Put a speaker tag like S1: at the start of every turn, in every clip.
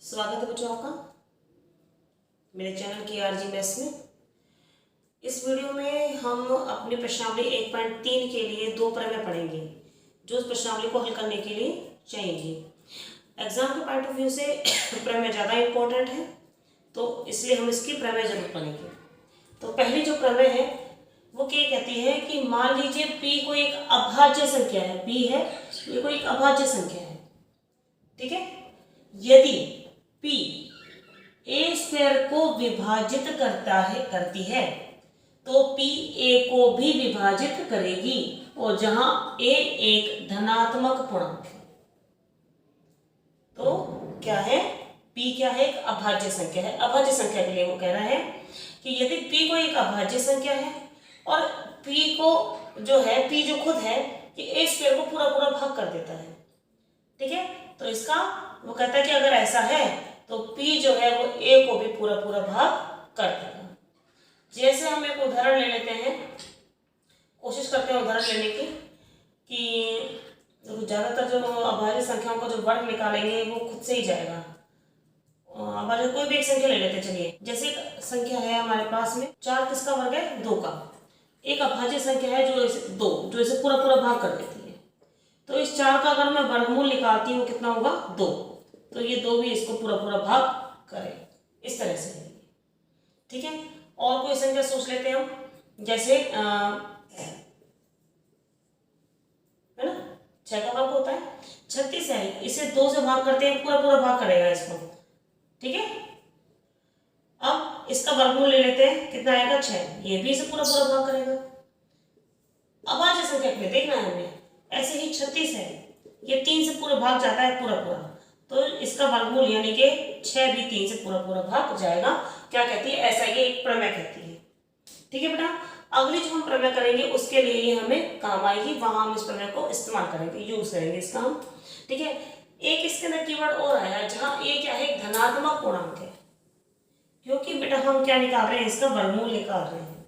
S1: स्वागत है बच्चों आपका मेरे चैनल की आरजी मैथ्स में। इस वीडियो में हम अपनी प्रश्नावली 1.3 के लिए दो प्रमेय पढ़ेंगे जो उस प्रश्नावली को हल करने के लिए चाहिए। एग्जाम के पॉइंट ऑफ व्यू से प्रमेय ज़्यादा इम्पोर्टेंट है, तो इसलिए हम इसकी प्रमेय जरूर पढ़ेंगे। तो पहली जो प्रमेय है वो क्या कहती है कि मान लीजिए p को एक अभाज्य संख्या है, p है ये कोई एक अभाज्य संख्या है, ठीक है। यदि p a स्क्वायर को विभाजित करती है तो p a को भी विभाजित करेगी, और जहां a एक धनात्मक पूर्णांक है। तो क्या है, p क्या है, एक अभाज्य संख्या है। अभाज्य संख्या के लिए वो कह रहा है कि यदि p को एक अभाज्य संख्या है और p को जो है, p जो खुद है कि a स्क्वायर को पूरा पूरा भाग कर देता है, ठीक है। तो इसका वो कहता है कि अगर ऐसा है तो p जो है वो a को भी पूरा पूरा भाग कर देगा। जैसे हम एक उदाहरण ले लेते हैं, कोशिश करते हैं उदाहरण लेने की कि ज़्यादातर जो अभाज्य संख्याओं का जो वर्ग निकालेंगे वो खुद से ही जाएगा। अभाज्य कोई भी एक संख्या ले लेते हैं। चलिए, जैसे एक संख्या है हमारे पास में 4, किसका वर्ग है, 2 का। एक अभाज्य संख्या है जो इसे 2 जो इसे पूरा पूरा भाग कर देती है। तो इस 4 का अगर मैं वर्गमूल निकालती हूँ कितना होगा, 2। तो ये 2 भी इसको पूरा पूरा भाग करे, इस तरह से है, ठीक है। और कोई संख्या सोच लेते हैं हम, जैसे है ना, 6 का वर्ग होता है 36 है, इसे 2 से भाग करते हैं, पूरा पूरा भाग करेगा इसको, ठीक है। अब इसका वर्गमूल ले लेते हैं, कितना आएगा 6, ये भी इसे पूरा पूरा भाग करेगा। अभाज्य संख्या के लिए देखना है हमें, ऐसे ही 36 है, ये 3 से पूरा भाग जाता है पूरा पूरा, तो इसका वर्गमूल यानी कि 6 भी 3 से पूरा पूरा भाग जाएगा। क्या कहती है, ऐसा ये एक प्रमेय कहती है, ठीक है बेटा। अगली जो हम प्रमेय करेंगे उसके लिए ये हमें काम आएगी, वहां हम इस प्रमेय को इस्तेमाल करेंगे, यूज करेंगे इसका हम, ठीक है। एक इसके अंदर कीवर्ड और आया है, जहां ए क्या है, धनात्मक पूर्णांक है, क्योंकि बेटा हम क्या निकाल रहे हैं, इसका वर्गमूल निकाल रहे हैं,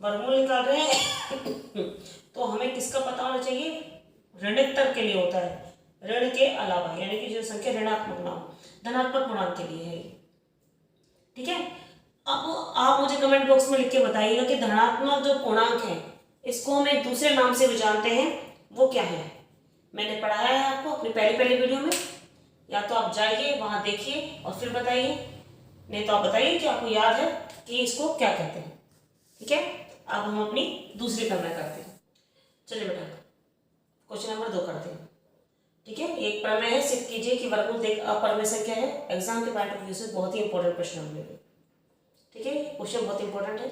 S1: वर्गमूल निकाल रहे हैं तो हमें किसका पता होना चाहिए, ऋणोत्तर के लिए होता है, ऋण के अलावा, यानी कि जो संख्या ऋणात्मक ना हो, धनात्मक पूर्णांक के लिए है, ठीक है। अब आप मुझे कमेंट बॉक्स में लिख के बताइएगा कि धनात्मक जो पूर्णांक है इसको हम एक दूसरे नाम से भी जानते हैं, वो क्या है। मैंने पढ़ाया है आपको अपनी पहली वीडियो में, या तो आप जाइए वहां देखिए और फिर बताइए, नहीं तो आप बताइए कि आपको याद है कि इसको क्या कहते हैं, ठीक है। अब हम अपनी दूसरी प्रमेय करते हैं। चलिए बेटा, क्वेश्चन नंबर 2 करते हैं, ठीक है। एक प्रमेय है, सिद्ध कीजिए कि वर्गमूल अपरमेय संख्या है। एग्जाम के पॉइंट ऑफ व्यू से बहुत ही इंपॉर्टेंट प्रश्न हम लेंगे, ठीक है। क्वेश्चन बहुत इंपॉर्टेंट है,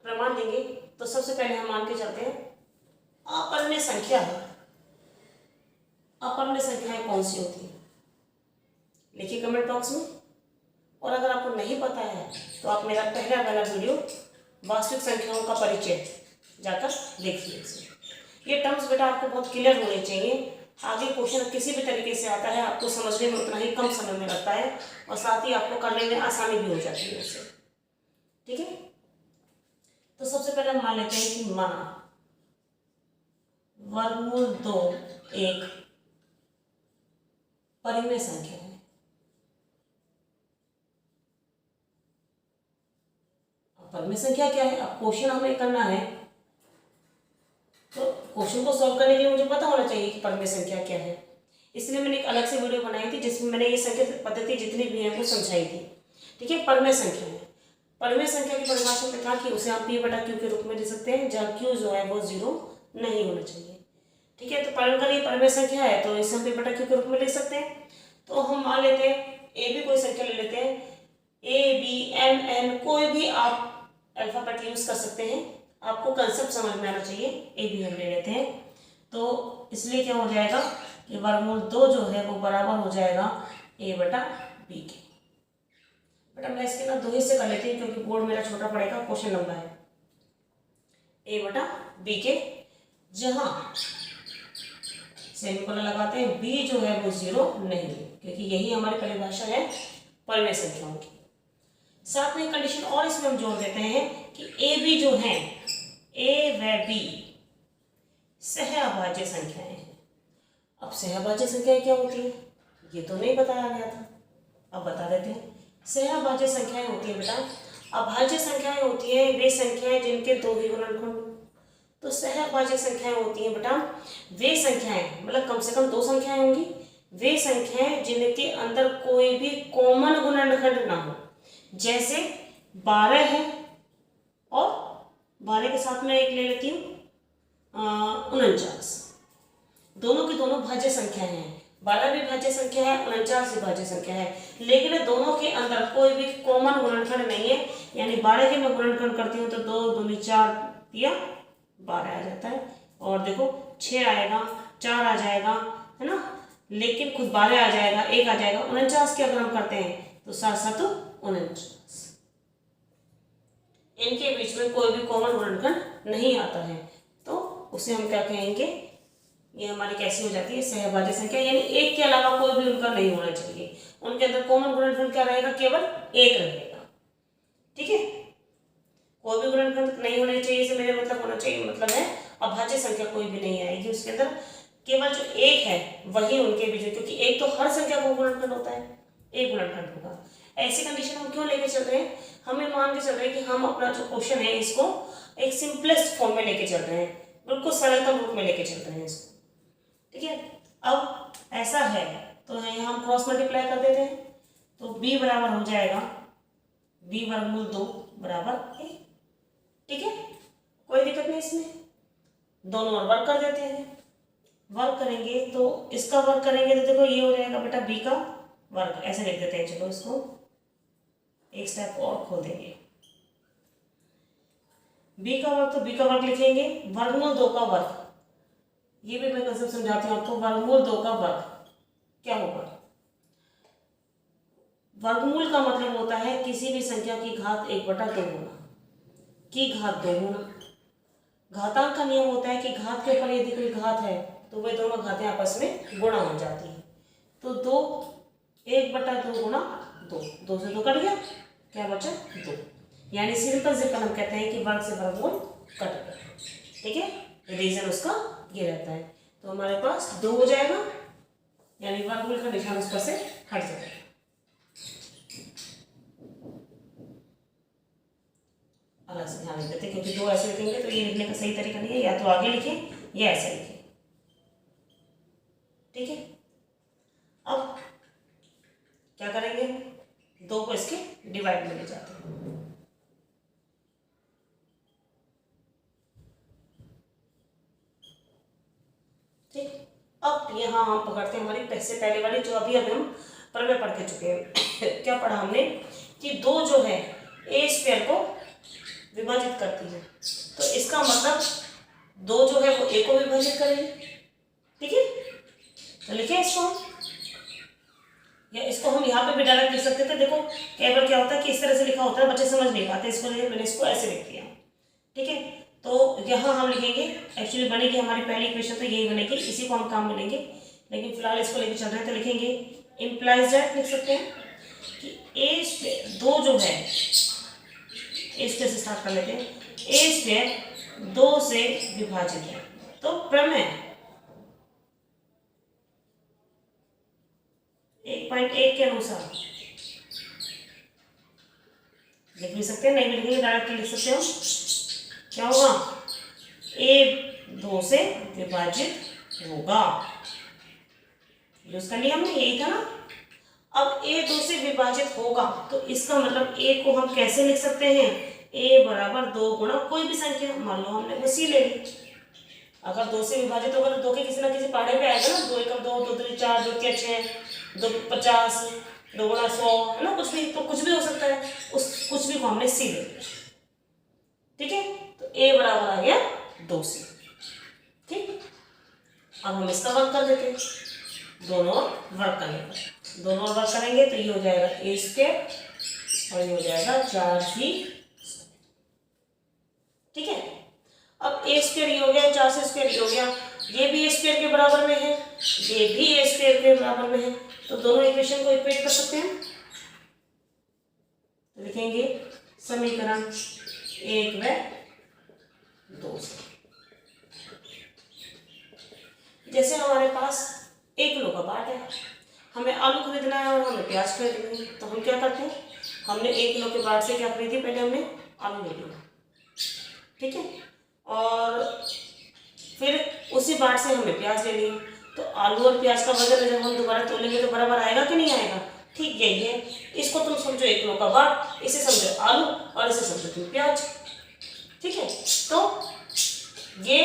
S1: प्रमाण देंगे। तो सबसे पहले हम मान के चलते हैं अपरमेय संख्या है। अपरमेय संख्याएं कौन सी होती है, लिखिए कमेंट बॉक्स में। और अगर आपको नहीं पता है तो आप मेरा पहला वीडियो वास्तविक संख्याओं का परिचय जाकर देखिए। ये टर्म्स बेटा आपको बहुत क्लियर होने चाहिए, आगे क्वेश्चन किसी भी तरीके से आता है आपको समझने में उतना ही कम समय में लगता है, और साथ ही आपको करने में आसानी भी हो जाती है उससे, ठीक है। तो सबसे पहले हम मान लेते हैं कि माना वर्गमूल 2 एक परिमेय संख्या है। परिमेय संख्या क्या है, अब क्वेश्चन हमें करना है, तो क्वेश्चन को सॉल्व करने के लिए मुझे पता होना चाहिए कि परिमेय संख्या क्या है। इसलिए मैंने एक अलग से वीडियो बनाई थी जिसमें मैंने ये संख्या पद्धति जितनी भी है वो समझाई थी, ठीक है। परिमेय संख्या है, परिमेय संख्या की परिभाषा में था कि उसे आप p बटा q के रूप में दे सकते हैं, जहाँ q जो है वो 0 नहीं होना चाहिए, ठीक है। तो अगर ये परिमेय संख्या है तो इसे हम p बटा q के रूप में लिख सकते हैं। तो हम मान लेते हैं a भी कोई संख्या ले लेते हैं, a b m n कोई भी आप अल्फाबेट यूज कर सकते हैं, आपको कंसेप्ट समझ में आना चाहिए। ए बी हम ले लेते हैं, तो इसलिए क्या हो जाएगा कि वर्गमूल 2 जो है वो बराबर हो जाएगा a बटा b के। बेटा मैं इसके ना 2 हिस्से कर लेती हूँ क्योंकि बोर्ड मेरा छोटा पड़ेगा, क्वेश्चन लंबा है। a बटा b के, जहां सेमीकोलन लगाते हैं, b जो है वो 0 नहीं है, क्योंकि यही हमारी परिभाषा है परिमेय संख्याओं की। साथ में कंडीशन और इसमें हम जोड़ देते हैं कि ए बी जो है, ए व बी सहअभाज्य संख्याएं हैं। अब सहअभाज्य संख्याएं क्या होती है ये तो नहीं बताया गया था, अब बता देते हैं। सहअभाज्य संख्याएं होती है बेटा, अभाज्य संख्याएं होती है वे संख्याएं जिनके दो ही गुणनखंड हो। तो सहअभाज्य संख्याएं होती हैं बेटा वे संख्याएं, मतलब कम से कम दो संख्याएं होंगी, वे संख्याएं जिनके अंदर कोई भी कॉमन गुणनखंड ना हो। जैसे 12 है और 12 के साथ में एक ले लेती हूँ 49, दोनों की दोनों भाज्य संख्या हैं। 12 भी भाज्य संख्या है, 49 भी भाज्य संख्या है, लेकिन दोनों के अंदर कोई भी कॉमन गुणनखंड नहीं है। यानी 12 के मैं गुणनखंड करती हूँ तो 2 दूनी 4 या 12 आ जाता है, और देखो 6 आएगा, 4 आ जाएगा, है ना, लेकिन खुद 12 आ जाएगा, 1 आ जाएगा। 49 के अगर हम करते हैं तो 7 7 49, इनके बीच में कोई भी कॉमन गुणनखंड नहीं आता है, तो उसे हम क्या कहेंगे, ये हमारी कैसी हो जाती है, सहअभाज्य संख्या। यानी एक के अलावा कोई भी उनका नहीं होना चाहिए, उनके अंदर कॉमन गुणनखंड क्या रहेगा, केवल एक रहेगा। ठीक है, कोई भी गुणनखंड नहीं होने चाहिए से मेरे मतलब होना चाहिए, मतलब है अभाज्य संख्या कोई भी नहीं आएगी उसके अंदर, केवल जो एक है वही उनके बीच में, क्योंकि एक तो हर संख्या का गुणनखंड होता है, एक गुणनखंड होगा। ऐसी कंडीशन हम क्यों लेके चल रहे हैं, हमें मान के चल रहे हैं कि हम अपना जो क्वेश्चन है इसको एक सिंपलेस्ट फॉर्म में लेके चल रहे हैं, बिल्कुल सरलतम रूप में लेके चल रहे हैं इसको। ठीक है, अब ऐसा है तो यहाँ हम क्रॉस मल्टीप्लाई कर देते हैं, तो b बराबर हो जाएगा b वर्गमूल 2 बराबर a। ठीक है, कोई दिक्कत नहीं इसमें, दोनों और वर्क कर देते हैं। वर्क करेंगे तो इसका वर्क करेंगे तो देखो ये हो जाएगा बेटा b का वर्ग, ऐसे लिख देते हैं। चलो इसको एक स्टेप और खोल देंगे, b का वर्ग तो b का वर्ग लिखेंगे, वर्गमूल 2 का वर्ग, ये भी मैं कंसेप्ट समझाती हूँ आपको। वर्गमूल 2 का वर्ग क्या होगा, वर्गमूल का मतलब होता है किसी भी संख्या की घात 1/2 होना, की घात 2 होना। घातांक का नियम होता है कि घात के ऊपर यदि कोई घात है तो वे दोनों घातें आपस में गुणा हो जाती हैं। तो 1/2 गुणा 2, 2 से 2 कट गया, क्या बचा 2, यानी सिंपल सिंपल हम कहते हैं कि वर्ग से वर्गमूल कट गया। ठीक है, रीजन उसका ये रहता है, तो हमारे पास 2 हो जाएगा, यानी वर्गमूल का निशान उस पर से हट जाएगा। अलग से ध्यान देते हैं, क्योंकि 2 ऐसे लिखेंगे तो ये लिखने का सही तरीका नहीं है, या तो आगे लिखें या ऐसे लिखें। ठीक है, अब क्या करेंगे, 2 को इसके डिवाइड में ले जाते हैं। ठीक, अब यहाँ हम पकड़ते हैं हमारी से पहले वाली जो अभी हम प्रमेय पढ़ के चुके हैं। क्या पढ़ा हमने कि 2 जो है ए स्क्वायर को विभाजित करती है, तो इसका मतलब 2 जो है वो ए को विभाजित करेगी। ठीक है, तो लिखे इसको, या इसको हम यहाँ पे भी डायरेक्ट लिख सकते थे। देखो कई बार क्या होता है कि इस तरह से लिखा होता है, बच्चे समझ नहीं पाते इसको, मैंने इसको ऐसे लिख दिया। ठीक है, तो यहाँ हम लिखेंगे, एक्चुअली बनेगी हमारी पहली इक्वेशन तो यही बनेगी, इसी को हम काम में लेंगे, लेकिन फिलहाल इसको लेके चल रहे हैं तो लिखेंगे इम्प्लाइज दैट, लिख सकते हैं कि ए स्क्वायर 2 जो है, ए स्क्वायर से स्टार्ट कर लेते हैं, ए स्क्वायर 2 से विभाजित है। तो प्रमेय 1.1 के अनुसार लिख भी सकते हैं, नहीं भी लिखेंगे डायरेक्ट लिख सकते हो। क्या होगा, ए 2 से विभाजित होगा, यूज कर लिया हमने, यही था ना। अब ए 2 से विभाजित होगा तो इसका मतलब ए को हम कैसे लिख सकते हैं, ए बराबर 2 गुणा कोई भी संख्या, मान लो हमने वो सी ले ली। अगर 2 से विभाजित होगा तो 2 के किसी ना किसी पहाड़े पे आएगा ना, 2 एकम 2, 2 3 4, 2 3 6, 2 50, 2 गुणा 100, है ना, कुछ भी, तो कुछ भी हो सकता है, उस कुछ भी को हमने सी ले लिया। ठीक है, तो ए बराबर आ गया 2 सी। ठीक, अब हम इसका वर्क कर देते हैं, दोनों वर्क करेंगे, दोनों वर्क करेंगे तो ये हो जाएगा ए स्क्वायर और ये हो जाएगा 4c। ठीक है, अब ए स्क्वायर ये हो गया, 4c स्क्वायर ये हो गया, ये भी ए स्क्वायर के बराबर में है, ये भी ए स्क्वायर के बराबर में है, तो दोनों इक्वेशन को इक्वेट कर सकते हैं। तो लिखेंगे समीकरण 1 व 2 से। जैसे हमारे पास 1 किलो का बाट है, हमें आलू खरीदना है और हमें प्याज खरीदनी है, तो हम क्या करते हैं, हमने 1 किलो के बाट से क्या खरीदी, पहले हमने आलू ले लिया, ठीक है, और फिर उसी बाट से हमने प्याज ले लिया। तो आलू और प्याज का वजन जब हम दोबारा तोलेंगे तो बराबर आएगा कि नहीं आएगा? ठीक यही है, इसको तुम समझो 1 किलो का बाट, इसे समझो आलू और इसे समझो तुम प्याज, ठीक है। तो ये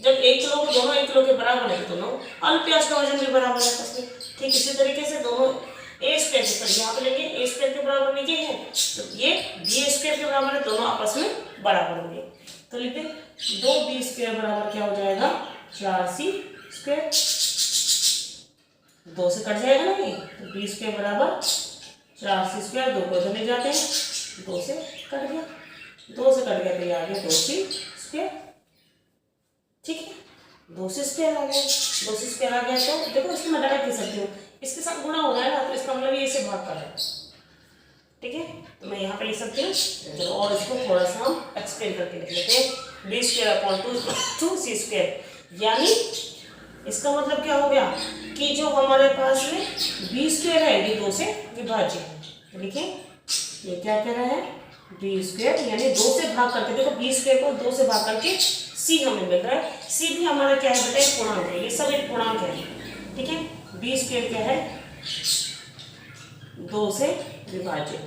S1: जब 1 किलो को दोनों 1 किलो के बराबर है, दोनों आलू प्याज का वजन भी बराबर है आपस में। ठीक इसी तरीके से दोनों ए स्क्वायर से यहाँ पे लेंगे, ए स्क्वायर के बराबर में ये है तो ये बी स्क्वायर के बराबर है, दोनों आपस में बराबर होंगे। तो लिखते 2b स्क्वायर बराबर क्या हो जाएगा, 4c स्क्वायर। 2 से कट जाएगा ना ये, तो b स्क्वायर बराबर 4c स्क्वायर, 2 को इधर ले जाते हैं, 2 से कट गया, 2 से कट गया तो ये आ गया 2c स्क्वायर, ठीक है। 2c स्क्वायर आ गया, 2c स्क्वायर आ गया तो देखो इसको मैं डायरेक्ट लिख सकती हूँ, इसके साथ गुणा हो रहा है ना, तो इसका मतलब ये इसे भाग कर रहा है, ठीक है। तो मैं यहाँ पे लिख सकती हूँ, चलो और इसको थोड़ा सा हम एक्सप्लेन करके लिख लेते हैं, b square upon 2c square, यानी इसका मतलब क्या हो गया कि जो हमारे पास में b स्क्वायर है ये 2 से विभाज्य है, तो लिखें ये क्या कह रहा है, b स्क्वायर यानी 2 से भाग करके, देखो b स्क्वायर को 2 से भाग करके c हमें मिल रहा है, c भी हमारा क्या है बेटा, एक पूर्णांक है, ये सब एक पूर्णांक है, ठीक है। b स्क्वायर क्या है, 2 से विभाज्य,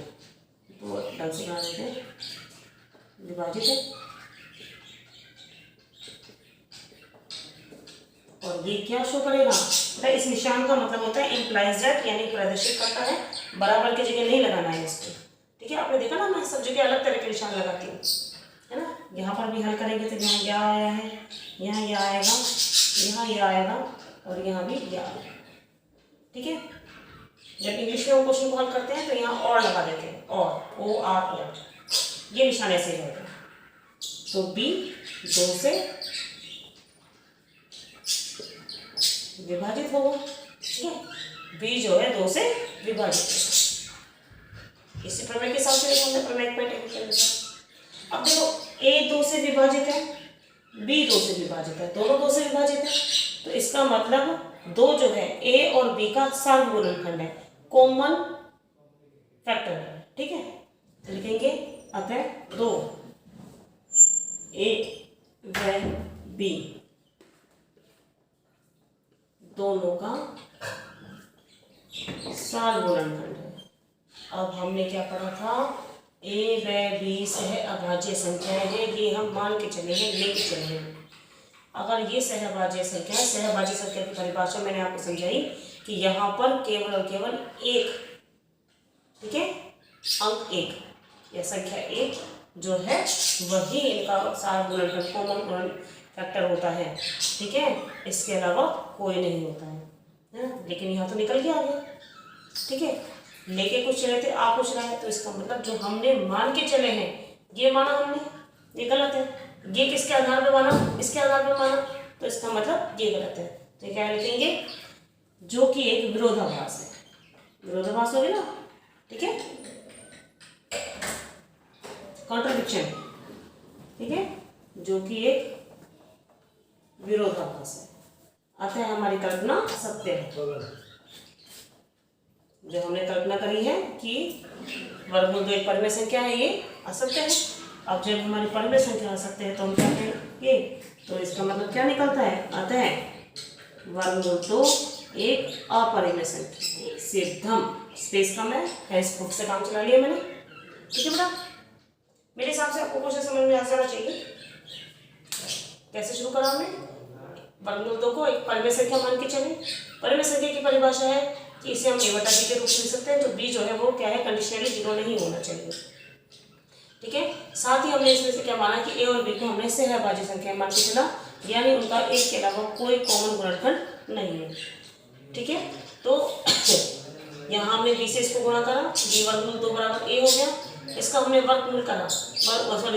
S1: तो ढंग से बना देते हैं, विभाजित है, और ये क्या शो करेगा बेटा, इस निशान का मतलब होता है इम्प्लाइज दैट, यानी प्रदर्शित करता है, बराबर की जगह नहीं लगाना है इसको, ठीक है। आपने देखा ना मैं सब जगह अलग तरह के निशान लगाती हूँ, है ना। यहाँ पर भी हल करेंगे तो यहाँ क्या आया है, यहाँ यह आएगा, यहाँ यह आएगा और यहाँ भी यह आएगा, ठीक है। जब इंग्लिश में हम क्वेश्चन को हल करते हैं तो यहाँ और लगा देते हैं, और ओ आर और, ये निशान ऐसे ही रहेगा। तो बी 2 से विभाजित होगा, ठीक है, बी जो है 2 से विभाजित होगा। इसी प्रमेय के हिसाब से हमने प्रमेय में अब देखो a 2 से विभाजित है, b 2 से विभाजित है, दोनों 2 से विभाजित है, तो इसका मतलब 2 जो है a और b का सार्वगुणनखंड है, कॉमन फैक्टर है, ठीक है। तो लिखेंगे अतः 2 a व b दोनों का सार्वगुणनखंड है। अब हमने क्या पढ़ा था, a व b सह अभाज्य संख्या है, ये हम मान के चलेंगे, लेके चलेंगे। अगर ये सहभाज्य संख्या है, सहभाज्य संख्या की परिभाषा मैंने आपको समझाई कि यहाँ पर केवल और केवल एक, ठीक है, अंक 1 या संख्या 1 जो है वही इनका सार्वगुणनखंड कॉमन गुणन फैक्टर होता है, ठीक है, इसके अलावा कोई नहीं होता है ना। लेकिन यहाँ तो निकल के आ गया, ठीक है, लेके कुछ चले थे आ कुछ रहा है, तो इसका मतलब जो हमने मान के चले हैं ये माना हमने, ये गलत है, ये किसके आधार पे माना, इसके आधार पे माना, तो इसका मतलब ये गलत है। तो क्या लिखेंगे, जो कि एक विरोधाभास है, विरोधाभास हो गया ना, ठीक है, कॉन्ट्रडिक्शन, ठीक है, जो कि एक विरोधाभास है, अतः हमारी कल्पना सत्य है। जो हमने कल्पना करी है कि वर्गमूल 2 एक परिमेय संख्या है, ये असत्य है। अब जब हमारी परिमेय संख्या असत्य है तो हम क्या करेंगे, तो इसका मतलब क्या निकलता है, अतः वर्गमूल 2 एक अपरिमेय संख्या, सिद्धम, स्पेस कम है, इस बुक से काम चला लिया मैंने, ठीक है बेटा। मेरे हिसाब से आपको क्वेश्चन समझ में आ जाना चाहिए। कैसे शुरू करा हमने, वर्गमूल 2 को एक परिमेय संख्या मान के चले, परिमेय संख्या की परिभाषा है कि इसे हम a बटा b के रूप में लिख सकते हैं, तो b जो है वो क्या है, कंडीशनली 0 नहीं होना चाहिए, ठीक है। साथ ही हमने इसमें से क्या माना कि a और b को हमने सहभाज्य संख्या मान के चला, यानी उनका एक के अलावा कोई कॉमन गुणनखंड नहीं है, ठीक है। तो यहाँ हमने b से इसको गुणा करा, b वर्गमूल 2 बराबर a हो गया, इसका हमने वर्गमूल करा,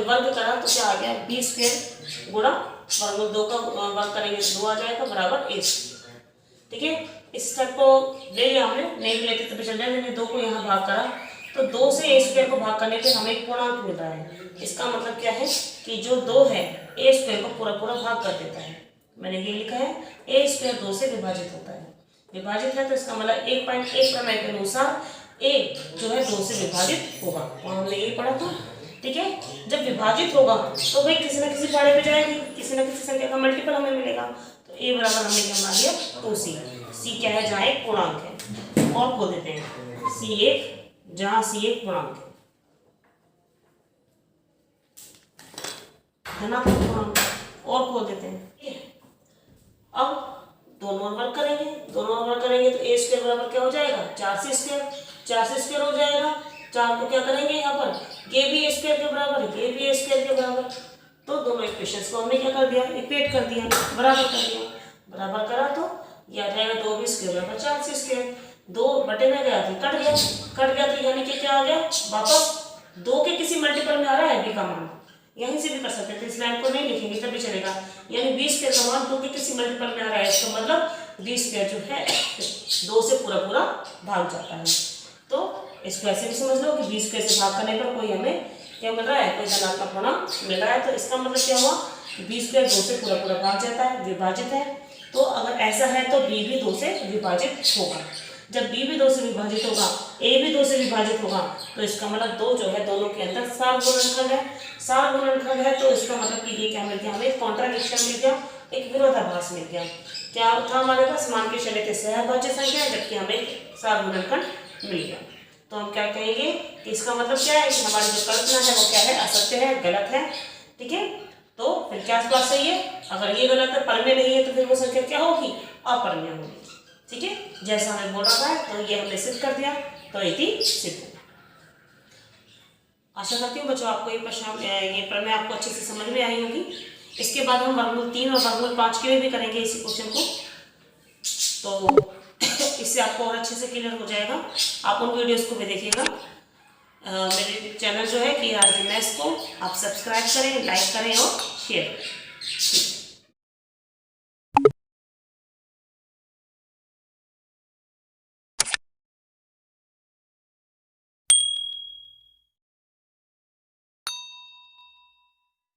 S1: वर्ग करा, तो क्या आ गया, b स्क्वायर गुणा वर्गमूल 2 का वर्ग करेंगे तो 2 आ जाएगा बराबर a, ठीक है। इस स्टेप को ले लिया हमने, नहीं लेते तो चल जाए, मैंने 2 को यहाँ भाग करा, तो 2 से a स्क्वायर को भाग करने पे हमें एक पूर्णांक मिल रहा है। इसका मतलब क्या है कि जो 2 है a स्क्वायर को पूरा पूरा भाग कर देता है, मैंने ये लिखा है a स्क्वायर 2 से विभाजित होता है, विभाजित है तो इसका मतलब 1.1 प्रमेय के अनुसार a जो है 2 से विभाजित होगा। वहाँ हमने यही पढ़ा था। ठीक है, जब विभाजित होगा तो भाई किसी ना किसी पहाड़े पे जाएगी, किसी ना किसी संख्या का मल्टीपल हमें मिलेगा। तो a बराबर हमने क्या बना दिया 2c। c क्या है, जहाँ एक पूर्णांक है। और खोल देते हैं c1, जहाँ c एक पूर्णांक है ना, पूर्णांक। और खोल देते हैं। अब दोनों वर्ग करेंगे, दोनों वर्ग करेंगे तो a स्क्वायर बराबर क्या हो जाएगा 4c स्क्वायर, 4c स्क्वायर हो जाएगा। 4 को क्या करेंगे यहाँ पर ये भी a स्क्वायर के बराबर, ये भी a स्क्वायर के बराबर। तो दोनों इक्वेशंस को हमने क्या कर दिया, इक्वेट कर दिया, बराबर कर दिया। बराबर करा तो ये आ जाएगा 2b स्क्वायर बराबर 4c स्क्वायर। 2 बटे में गया तो कट गया तो यानी कि क्या आ गया वापस 2 के किसी मल्टीपल में आ रहा है b का मान। यहीं से भी कर सकते थे, इस लाइन को नहीं लिखेंगे तब भी चलेगा। यानी b स्क्वायर का मान 2 के किसी मल्टीपल में आ रहा है, इसका मतलब b स्क्वायर जो है 2 से पूरा भाग जाता है। तो इसको ऐसे भी समझ लो कि b स्क्वायर से भाग करने पर कोई हमें क्या मिल रहा है, कोई धनात्मक होना मिल रहा है। तो इसका मतलब क्या हुआ, b स्क्वायर 2 से पूरा भाग जाता है, विभाजित है। तो अगर ऐसा है तो b भी 2 से विभाजित होगा। जब b भी 2 से विभाजित होगा, a भी 2 से विभाजित होगा, तो इसका मतलब 2 जो है दोनों के अंदर सार गुणनखंड है। सार गुणनखंड है तो इसका मतलब कि ये क्या मिल गया, हमें कॉन्ट्राडिक्शन मिल गया, एक विरोधाभास मिल गया। क्या था हमारे पास, मान के चले थे सहभाज्य संख्या है, जबकि हमें सार गुणनखंड मिल गया। तो हम क्या कहेंगे कि इसका मतलब क्या है कि हमारी जो कल्पना है वो क्या है, असत्य है, गलत है। ठीक है, तो फिर क्या बात सही है, अगर ये गलत है, परमेय नहीं है, तो फिर वो संख्या क्या होगी, अपरमेय होगी। ठीक है, जैसा हमें बोल रहा है तो ये हमने सिद्ध कर दिया, तो इति सिद्ध। आशा करती हूँ बच्चों आपको ये प्रमेय आपको अच्छे से समझ में आई होगी। इसके बाद हम वर्गमूल 3 और वर्गमूल 5 के लिए भी करेंगे इसी क्वेश्चन को, तो इससे आपको और अच्छे से क्लियर हो जाएगा। आप उन वीडियोस को भी देखिएगा। मेरे चैनल जो है KRG मैथ्स को आप सब्सक्राइब करें, लाइक करें और शेयर करें।